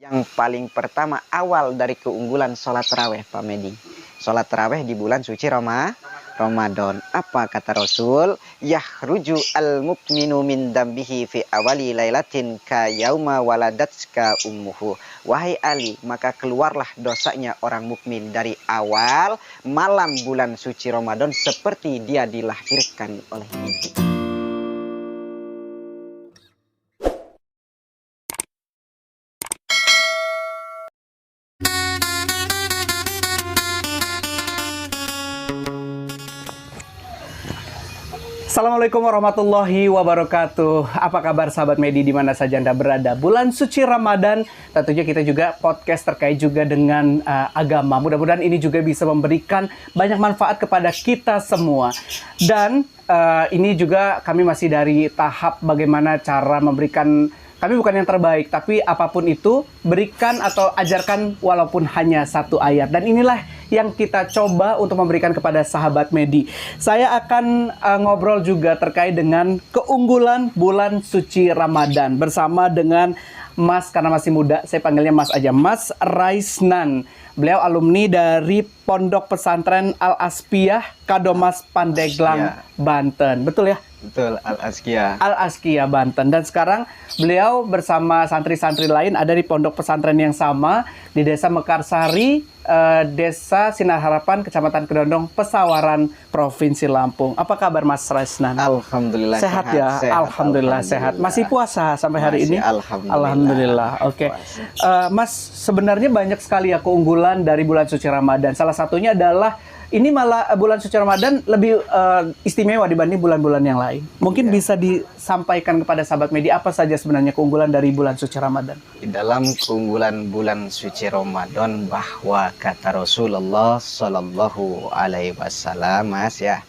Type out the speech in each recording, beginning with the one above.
Yang paling pertama awal dari keunggulan sholat taraweh, Pak Medi. Sholat taraweh di bulan suci Ramadan. Apa kata Rasul? Yahruju al-mukminu min dambihi fi awali lailatin ka yauma waladatska ummuhu. Wahai Ali, maka keluarlah dosanya orang mukmin dari awal malam bulan suci Ramadan seperti dia dilahirkan oleh ibu. Assalamualaikum warahmatullahi wabarakatuh. Apa kabar sahabat Medi di mana saja Anda berada? Bulan suci Ramadan, tentunya kita juga podcast terkait juga dengan agama. Mudah-mudahan ini juga bisa memberikan banyak manfaat kepada kita semua. Dan ini juga kami masih dari tahap bagaimana cara memberikan, kami bukan yang terbaik, tapi apapun itu, berikan atau ajarkan walaupun hanya satu ayat. Dan inilah yang kita coba untuk memberikan kepada sahabat Medi. Saya akan ngobrol juga terkait dengan keunggulan bulan suci Ramadan bersama dengan Mas, karena masih muda, saya panggilnya Mas aja, Mas Raisnan. Beliau alumni dari Pondok Pesantren Al-Asqiyah, Kadomas, Pandeglang, Banten. Betul ya? Betul, Al-Asqiyah. Al-Asqiyah, Banten. Dan sekarang beliau bersama santri-santri lain ada di pondok pesantren yang sama di Desa Mekarsari, Desa Sinar Harapan, Kecamatan Kedondong, Pesawaran, Provinsi Lampung. Apa kabar Mas Raisnan? Alhamdulillah sehat ya. Sehat, Alhamdulillah sehat. Masih puasa sampai hari ini? Alhamdulillah. Oke. Mas, sebenarnya banyak sekali ya keunggulan dari bulan suci Ramadan. Salah satunya adalah ini malah bulan suci Ramadan lebih istimewa dibanding bulan-bulan yang lain. Mungkin bisa disampaikan kepada sahabat Medi apa saja sebenarnya keunggulan dari bulan suci Ramadan? Di dalam keunggulan bulan suci Ramadan bahwa kata Rasulullah Shallallahu Alaihi Wasallam, Mas ya,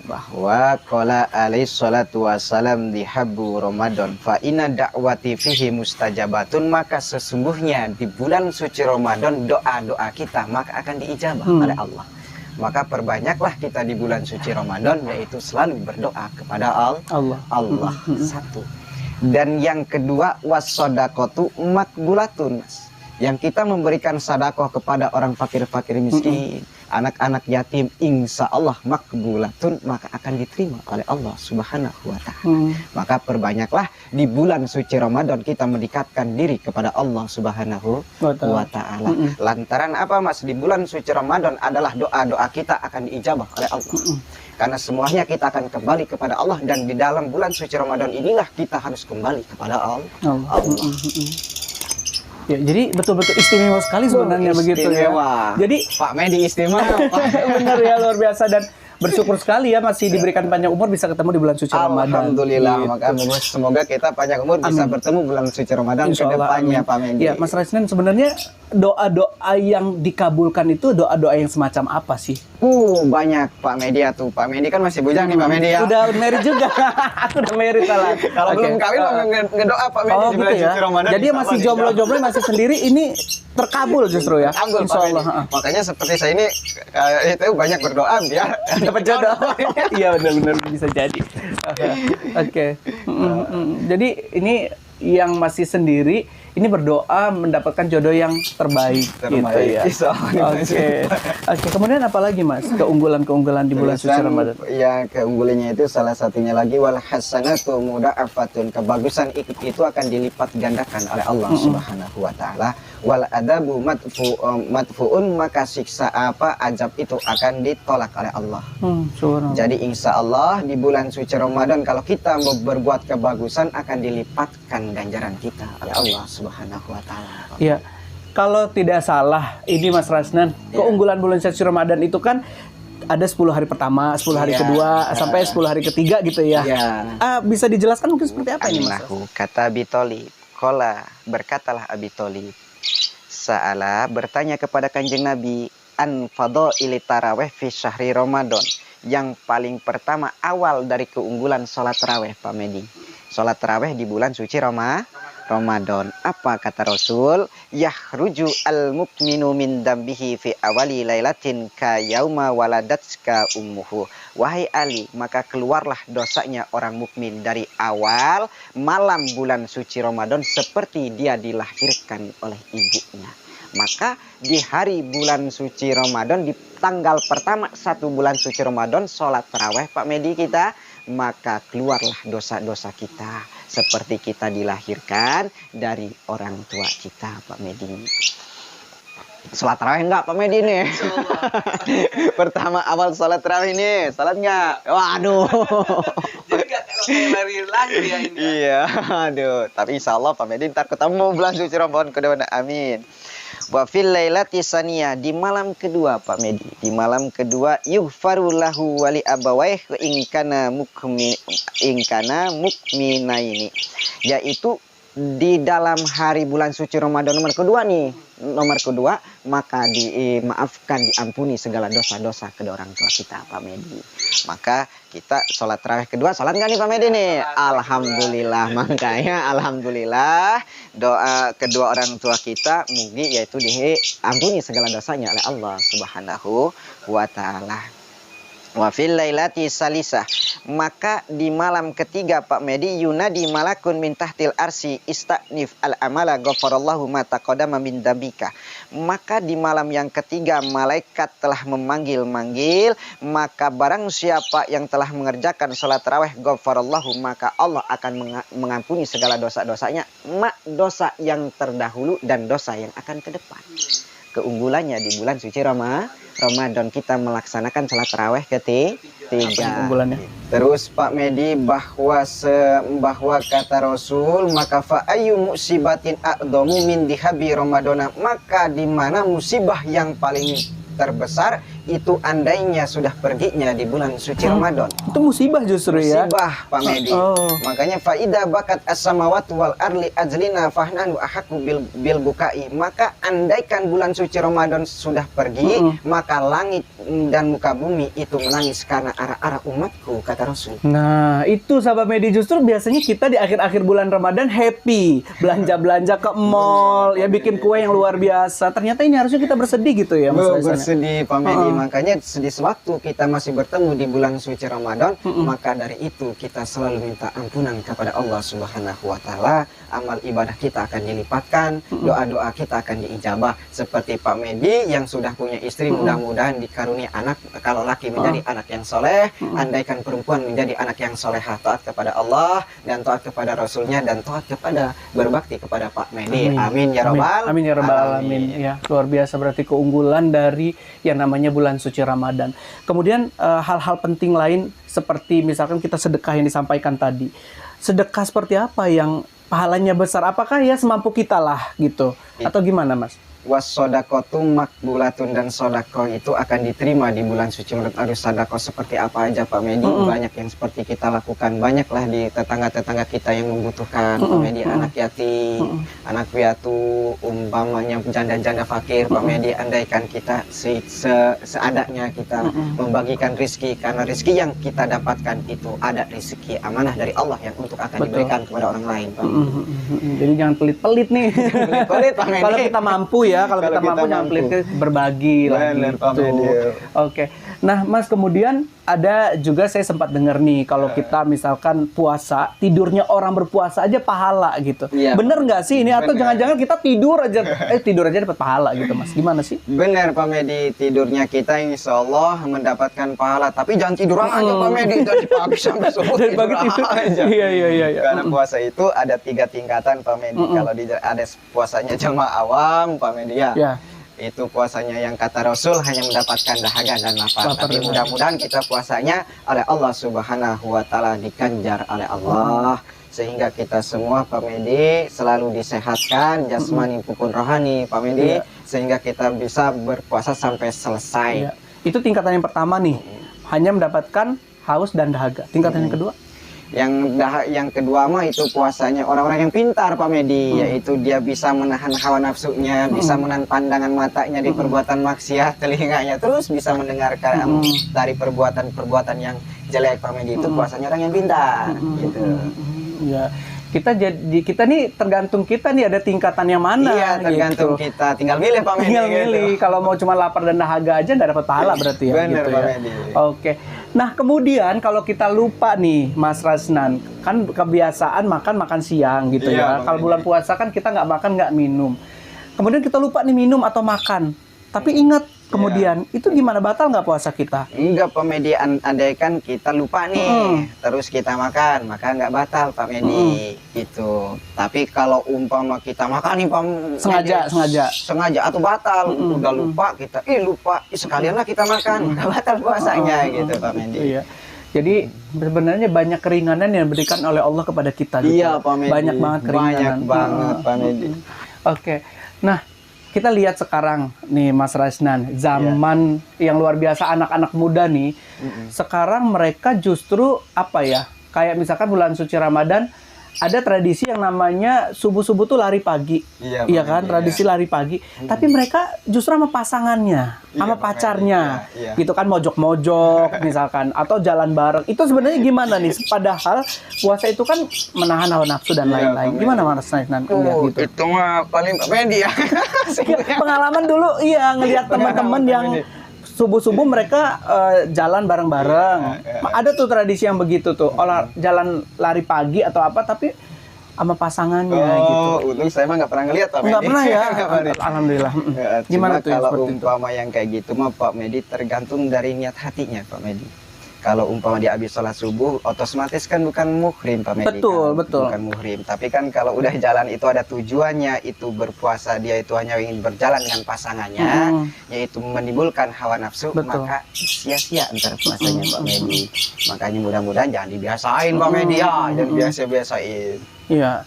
bahwa qala alaihi salatu wassalam dihabbu Ramadan fa inna da'wati fihi mustajabatun, maka sesungguhnya di bulan suci Ramadan doa-doa kita maka akan diijabah oleh Allah. Maka perbanyaklah kita di bulan suci Ramadan, yaitu selalu berdoa kepada Allah. Satu. Dan yang kedua, was-shadaqatu makbulatun. Yang kita memberikan sedekah kepada orang fakir-fakir miskin, anak-anak yatim, insya Allah makbulatun, maka akan diterima oleh Allah Subhanahu wa Ta'ala. Maka perbanyaklah di bulan suci Ramadan kita mendekatkan diri kepada Allah Subhanahu wa Ta'ala. Lantaran apa, Mas? Di bulan suci Ramadan adalah doa-doa kita akan diijabah oleh Allah. Karena semuanya kita akan kembali kepada Allah, dan di dalam bulan suci Ramadan inilah kita harus kembali kepada Allah. Ya, jadi betul-betul istimewa sekali sebenarnya begitu ya. Jadi Pak Medi istimewa. benar ya, luar biasa, dan bersyukur sekali ya masih diberikan panjang umur bisa ketemu di bulan suci Ramadan. Alhamdulillah, gitu. Maka semoga kita panjang umur bisa bertemu bulan suci Ramadan ke depannya, Pak Medi. Ya, Mas Raisnan, sebenarnya doa-doa yang dikabulkan itu doa-doa yang semacam apa sih? Banyak Pak Medi tuh. Pak Medi kan masih bujang nih Pak Medi ya. Udah married juga. Aku udah married salah. Kalau belum kawin ngedoa Pak Medi di bulan suci Ramadan. Jadi masih jomblo-jomblo masih sendiri, ini terkabul justru ya. Terkabul, Pak Medi. Makanya seperti saya ini itu banyak berdoa biar dapat jodoh. Iya, benar-benar bisa jadi. Oke. Jadi ini yang masih sendiri ini berdoa mendapatkan jodoh yang terbaik gitu ya. Oke. Kemudian apa lagi, Mas? Keunggulan di bulan suci Ramadan. Ya, keunggulannya itu salah satunya lagi wal hasanatu mudha'afatun. Kebagusan itu akan dilipat gandakan oleh Allah Subhanahu wa Ta'ala. Wal adabu madfu'un, maka siksa ajab itu akan ditolak oleh Allah. Jadi insya Allah di bulan suci Ramadan kalau kita mau berbuat kebagusan akan dilipatkan ganjaran kita oleh Allah Subhanahu wa Ta'ala. Iya. Kalau tidak salah, ini Mas Raisnan, keunggulan bulan suci Ramadan itu kan ada 10 hari pertama, 10 hari kedua, sampai 10 hari ketiga gitu ya. Bisa dijelaskan mungkin seperti apa ini, Mas? Kata Abi Thalib, qala, berkatalah Abi Thalib, Sa'ala, bertanya kepada Kanjeng Nabi, an fadhaili tarawih fi syahri Ramadan. Yang paling pertama awal dari keunggulan sholat tarawih, Pak Medi. Sholat tarawih di bulan suci Ramadan. Apa kata Rasul? Yahruju al-mukminu min dambihi fi awali lailatin ka yauma waladatska ummuhu. Wahai Ali, maka keluarlah dosanya orang mukmin dari awal malam bulan suci Ramadan seperti dia dilahirkan oleh ibunya. Maka di hari bulan suci Ramadan, di tanggal pertama 1 bulan suci Ramadan, sholat taraweh Pak Medi kita, maka keluarlah dosa-dosa kita seperti kita dilahirkan dari orang tua kita Pak Medi. Sholat tarawih enggak Pak Medi nih? Pertama awal sholat tarawih nih, sholat enggak? Waduh. Jadi gak kalau lari lagi ya ini. Iya, aduh. Tapi insya Allah Pak Medi ntar ketemu bulan suci Ramadan kedua. Amin. Wa fil lailati saniyah, di malam kedua Pak Medi, di malam kedua yughfaru lahu wali abawaih in kana mukminaini, yaitu di dalam hari bulan suci Ramadan nomor kedua nih, nomor kedua, maka dimaafkan, diampuni segala dosa-dosa kedua orang tua kita Pak Medi. Maka kita sholat tarawih kedua, sholat nggak nih Pak Medi nih? Alhamdulillah. Makanya alhamdulillah doa kedua orang tua kita mugi yaitu diampuni segala dosanya oleh Allah Subhanahu wa Ta'ala. Wa fil lailati salisah, maka di malam ketiga Pak Medi yunadi malakun min tahtil arsi istanif al amala ghafarallahu ma taqaddama min dambika. Maka di malam yang ketiga malaikat telah memanggil-manggil, maka barang siapa yang telah mengerjakan salat tarawih ghafarallahu, maka Allah akan mengampuni segala dosa-dosanya, dosa yang terdahulu dan dosa yang akan ke depan. Keunggulannya di bulan suci Ramadan kita melaksanakan salat tarawih ketiga. Terus Pak Medi bahwa kata Rasul, maka fa ayyu musibatin a'dhamu min dihabi Ramadana, maka di mana musibah yang paling terbesar itu andainya sudah perginya di bulan suci Ramadan. Itu musibah justru ya. Musibah Pak Medi. Makanya faida bakat as-samawati wal arli ajlina fahnanu ahaku bil bukai. Maka andaikan bulan suci Ramadan sudah pergi, maka langit dan muka bumi itu menangis karena ara-ara umatku, kata Rasul. Nah, itu sahabat Medi, justru biasanya kita di akhir-akhir bulan Ramadan happy, belanja-belanja ke mall, ya bikin kue yang luar biasa. Ternyata ini harusnya kita bersedih gitu ya Mas. Bersedih Pak Medi. Makanya di sewaktu kita masih bertemu di bulan suci Ramadan, maka dari itu kita selalu minta ampunan kepada Allah Subhanahu wa Ta'ala. Amal ibadah kita akan dilipatkan, doa-doa kita akan diijabah. Seperti Pak Medi yang sudah punya istri, mudah-mudahan dikaruniai anak. Kalau laki menjadi anak yang soleh, andaikan perempuan menjadi anak yang solehah, taat kepada Allah dan taat kepada Rasulnya dan taat kepada berbakti kepada Pak Medi. Amin ya Rabbal. Amin ya Rabbal alamin. Ya, luar biasa berarti keunggulan dari yang namanya bulan suci Ramadan. Kemudian hal-hal penting lain seperti misalkan kita sedekah yang disampaikan tadi. Sedekah seperti apa yang pahalanya besar? Apakah ya semampu kita lah gitu? Atau gimana Mas? Wassodakotu makbulatun, dan sodako itu akan diterima di bulan suci Ramadan. Aduh, sodako seperti apa aja Pak Medi? Banyak yang seperti kita lakukan. Banyaklah di tetangga-tetangga kita yang membutuhkan Pak Medi, anak yatim, anak piatu, umpamanya janda-janda fakir Pak Medi. Andaikan kita seadanya kita membagikan rizki, karena rizki yang kita dapatkan itu ada rizki amanah dari Allah yang untuk akan diberikan kepada orang lain Pak Medi. Jadi jangan pelit-pelit nih. Pelit Pak Medi. Kalau kita mampu ya, kalau kita mampu jangan pelit, berbagi lah gitu. Oke. Nah Mas, kemudian ada juga saya sempat dengar nih, kalau kita misalkan puasa, tidurnya orang berpuasa aja pahala gitu. Bener nggak sih ini? Atau jangan-jangan kita tidur aja dapat pahala gitu Mas? Gimana sih? Bener Pak Medi, tidurnya kita insya Allah mendapatkan pahala. Tapi jangan tiduran aja Pak Medi, dari pagi sampai subuh tidur aja. Iya. Karena puasa itu ada 3 tingkatan Pak Medi. Kalau ada puasanya jamaah awam Pak Medi ya. Itu puasanya yang kata Rasul hanya mendapatkan dahaga dan lapar. Tapi mudah-mudahan kita puasanya oleh Allah Subhanahu wa Ta'ala diganjar oleh Allah, sehingga kita semua Pak Medi selalu disehatkan jasmani maupun rohani Pak Medi, sehingga kita bisa berpuasa sampai selesai. Itu tingkatan yang pertama nih, hanya mendapatkan haus dan dahaga. Tingkatan yang kedua? Yang kedua mah itu puasanya orang-orang yang pintar Pak Medi, yaitu dia bisa menahan hawa nafsunya, bisa menahan pandangan matanya di perbuatan maksiat, telinganya terus bisa mendengarkan dari perbuatan-perbuatan yang jelek Pak Medi. Itu puasanya orang yang pintar gitu. Ya. kita nih tergantung kita nih ada tingkatan yang mana. Iya, tergantung gitu. kita. Tinggal milih Pak Medi. Tinggal gitu. milih. Kalau mau cuma lapar dan dahaga aja nggak dapat pahala berarti ya. Bener, gitu Pak ya. Medi. Oke. Nah kemudian kalau kita lupa nih Mas Rasnan, kan kebiasaan makan siang gitu Iya, ya. Pak Kalau Medi. bulan puasa kan kita nggak makan nggak minum. Kemudian kita lupa nih minum atau makan. Tapi ingat kemudian itu gimana, batal nggak puasa kita? Enggak Pak Medi, andaikan kita lupa nih, terus kita makan, maka nggak batal Pak Medi, gitu. Tapi kalau umpama kita makan nih Pak Medi, sengaja atau batal, udah lupa kita, sekalianlah kita makan, nggak batal puasanya, gitu Pak Medi. Iya. Jadi sebenarnya banyak keringanan yang diberikan oleh Allah kepada kita. Gitu. Iya Pak Medi. Banyak banget keringanan. Banyak banget Pak Medi. Oke. Nah, kita lihat sekarang nih Mas Rasnan, zaman yang luar biasa anak-anak muda nih. Sekarang mereka justru apa ya? Kayak misalkan bulan suci Ramadan ada tradisi yang namanya subuh-subuh tuh lari pagi. Iya kan? Tradisi lari pagi. Tapi mereka justru sama pasangannya, sama pacarnya. Gitu kan, mojok-mojok misalkan atau jalan bareng. Itu sebenarnya gimana nih? Padahal puasa itu kan menahan hawa nafsu dan lain-lain. Gimana Mas Rasnan gitu? Itu mah paling Pak Medi ya. Pengalaman dulu ngelihat teman-teman yang subuh-subuh mereka jalan bareng-bareng. Ada tuh tradisi yang begitu tuh, jalan lari pagi atau apa, tapi sama pasangannya gitu. Untung saya mah nggak pernah ngeliat Pak Medi. Nggak pernah ya? Alhamdulillah. Gimana tuh kalau seperti umpama yang kayak gitu mah Pak Medi tergantung dari niat hatinya Pak Medi. Kalau umpama dia habis sholat subuh, otomatis kan bukan muhrim Pak Medi. Betul. Bukan muhrim. Tapi kan kalau udah jalan itu ada tujuannya, itu berpuasa, dia itu hanya ingin berjalan dengan pasangannya, yaitu menimbulkan hawa nafsu, maka sia-sia antar puasanya Pak Medi. Makanya mudah-mudahan jangan dibiasain Pak Medi ya, jangan biasa-biasain. Iya,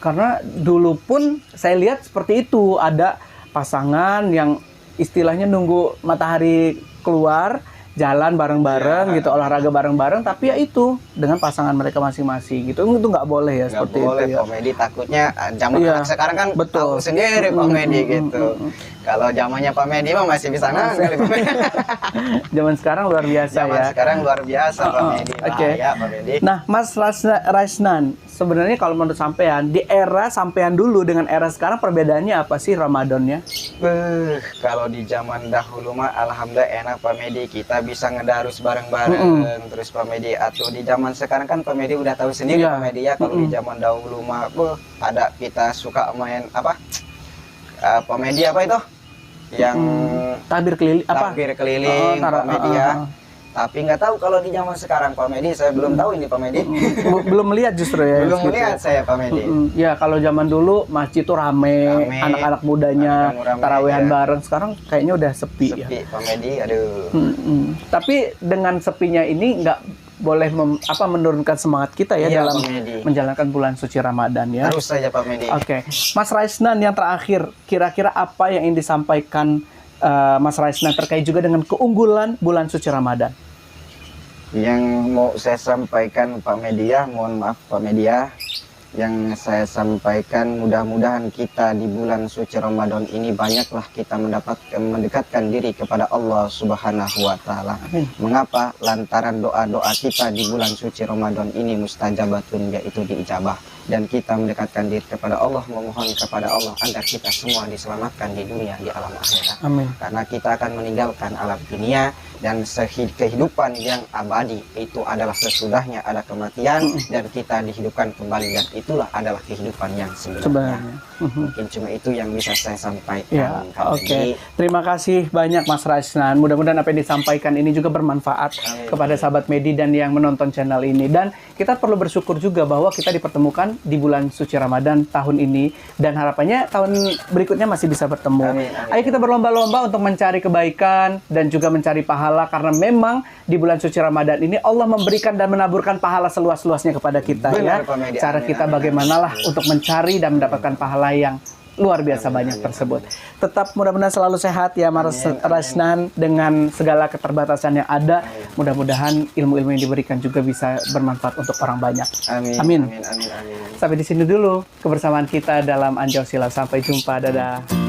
karena dulu pun saya lihat seperti itu, ada pasangan yang istilahnya nunggu matahari keluar, jalan bareng-bareng gitu, olahraga bareng-bareng, tapi ya itu dengan pasangan mereka masing-masing gitu. Itu nggak boleh ya, Nggak seperti boleh, itu ya. Pak Medi takutnya zaman anak sekarang kan tahu sendiri Pak Medi gitu. Kalau zamannya Pak Medi mah masih bisa nanggal Pak Medi. Zaman sekarang luar biasa Zaman ya. sekarang luar biasa Pak Medi. Oke. Ya Pak Medi. Nah, Mas Rasnan, sebenarnya kalau menurut sampean di era sampean dulu dengan era sekarang perbedaannya apa sih Ramadannya? Kalau di zaman dahulu mah alhamdulillah enak Pak Medi, kita bisa ngedarus bareng-bareng. Terus Pak Medi, atau di zaman sekarang kan Pak Medi udah tahu sendiri Pak Medi ya, kalau di zaman dahulu mah ada kita suka main apa? Pak Medi apa itu? Yang Takbir keliling Pak Medi ya. Tapi nggak tahu kalau di zaman sekarang Pak Medi, saya belum tahu ini Pak Medi. Belum melihat justru ya. Belum melihat saya Pak Medi. Ya kalau zaman dulu masjid tuh rame, anak-anak mudanya tarawehan bareng. Sekarang kayaknya udah sepi ya. Sepi Pak Medi, aduh. Tapi dengan sepinya ini nggak boleh menurunkan semangat kita ya dalam menjalankan bulan suci Ramadan ya. Harus saja Pak Medi. Oke. Mas Rasnan, yang terakhir, kira-kira apa yang ingin disampaikan Mas Rasnan terkait juga dengan keunggulan bulan suci Ramadan? Yang mau saya sampaikan Pak Media, mohon maaf Pak Media, yang saya sampaikan mudah-mudahan kita di bulan suci Ramadan ini banyaklah kita mendekatkan diri kepada Allah Subhanahu wa taala. Mengapa? Lantaran doa-doa kita di bulan suci Ramadan ini mustajabatun, yaitu diijabah, dan kita mendekatkan diri kepada Allah, memohon kepada Allah agar kita semua diselamatkan di dunia, di alam akhirat. Amin. Karena kita akan meninggalkan alam dunia, dan kehidupan yang abadi itu adalah sesudahnya ada kematian, dan kita dihidupkan kembali, dan itulah adalah kehidupan yang sebenarnya. Mungkin cuma itu yang bisa saya sampaikan. Ya, oke. Terima kasih banyak Mas Rasnan. Mudah-mudahan apa yang disampaikan ini juga bermanfaat kepada sahabat Medi dan yang menonton channel ini. Dan kita perlu bersyukur juga bahwa kita dipertemukan di bulan suci Ramadan tahun ini, dan harapannya tahun berikutnya masih bisa bertemu. Ayo kita berlomba-lomba untuk mencari kebaikan dan juga mencari pahala, karena memang di bulan suci Ramadan ini Allah memberikan dan menaburkan pahala seluas-luasnya kepada kita. Benar, ya. Cara kita bagaimanalah untuk mencari dan mendapatkan pahala yang luar biasa banyak tersebut. Tetap mudah-mudahan selalu sehat ya Mas Rasnan, dengan segala keterbatasan yang ada. Mudah-mudahan ilmu-ilmu yang diberikan juga bisa bermanfaat untuk orang banyak. Amin. Sampai di sini dulu kebersamaan kita dalam Anjau Sila. Sampai jumpa. Dadah.